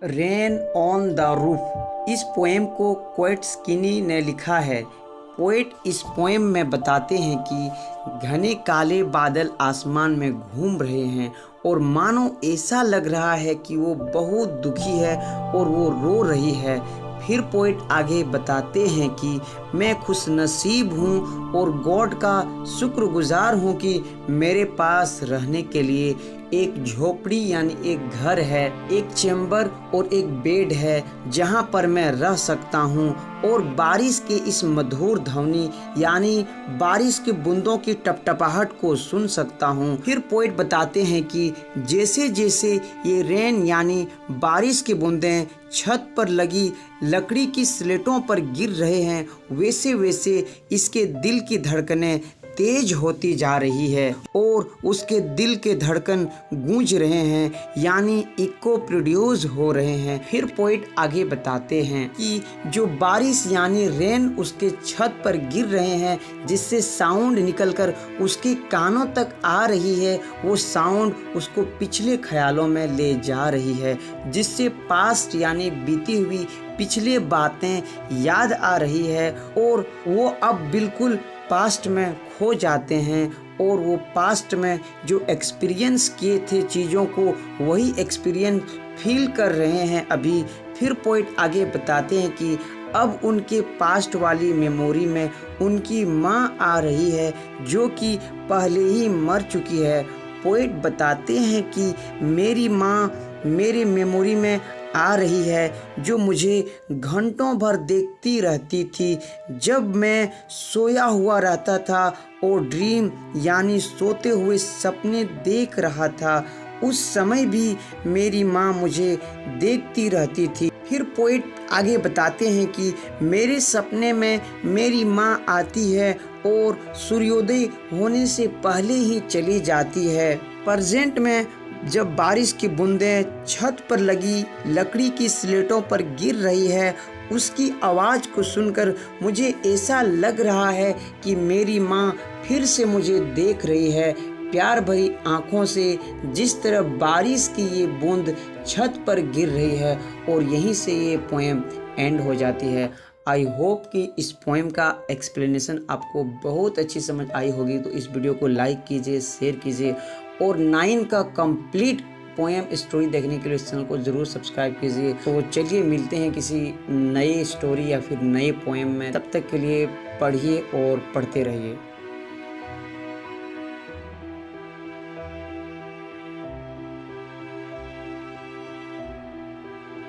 Rain on the roof. इस poem को poet skinny ने लिखा है। पोएट इस पोएम में बताते हैं कि घने काले बादल आसमान में घूम रहे हैं और मानो ऐसा लग रहा है कि वो बहुत दुखी है और वो रो रही है। फिर पोएट आगे बताते हैं कि मैं खुश नसीब हूँ और गॉड का शुक्रगुजार हूँ कि मेरे पास रहने के लिए एक झोपड़ी यानी एक घर है, एक चैम्बर और एक बेड है जहाँ पर मैं रह सकता हूँ और बारिश के इस मधुर ध्वनि यानी बारिश के बूंदों की टपटपाहट को सुन सकता हूँ। फिर पोएट बताते हैं कि जैसे जैसे ये रेन यानी बारिश की बूंदें छत पर लगी लकड़ी की स्लेटों पर गिर रहे हैं, वैसे वैसे इसके दिल की धड़कनें तेज होती जा रही है और उसके दिल के धड़कन गूंज रहे हैं यानी इको प्रोड्यूस हो रहे हैं। फिर पोएट आगे बताते हैं कि जो बारिश यानी रेन उसके छत पर गिर रहे हैं, जिससे साउंड निकलकर उसके कानों तक आ रही है, वो साउंड उसको पिछले ख्यालों में ले जा रही है, जिससे पास्ट यानी बीती हुई पिछले बातें याद आ रही है और वो अब बिल्कुल पास्ट में खो जाते हैं और वो पास्ट में जो एक्सपीरियंस किए थे चीज़ों को वही एक्सपीरियंस फील कर रहे हैं अभी। फिर पोएट आगे बताते हैं कि अब उनके पास्ट वाली मेमोरी में उनकी माँ आ रही है जो कि पहले ही मर चुकी है। पोएट बताते हैं कि मेरी माँ मेरी मेमोरी में आ रही है जो मुझे घंटों भर देखती रहती थी जब मैं सोया हुआ रहता था और ड्रीम यानी सोते हुए सपने देख रहा था। उस समय भी मेरी माँ मुझे देखती रहती थी। फिर पोएट आगे बताते हैं कि मेरे सपने में मेरी माँ आती है और सूर्योदय होने से पहले ही चली जाती है। प्रेजेंट में जब बारिश की बूंदें छत पर लगी लकड़ी की स्लेटों पर गिर रही है, उसकी आवाज़ को सुनकर मुझे ऐसा लग रहा है कि मेरी माँ फिर से मुझे देख रही है प्यार भरी आँखों से, जिस तरह बारिश की ये बूंद छत पर गिर रही है। और यहीं से ये पोएम एंड हो जाती है। आई होप कि इस पोएम का एक्सप्लेनेशन आपको बहुत अच्छी समझ आई होगी। तो इस वीडियो को लाइक कीजिए, शेयर कीजिए और 9 का कंप्लीट पोएम स्टोरी देखने के लिए इस चैनल को ज़रूर सब्सक्राइब कीजिए। तो चलिए मिलते हैं किसी नए स्टोरी या फिर नए पोएम में। तब तक के लिए पढ़िए और पढ़ते रहिए।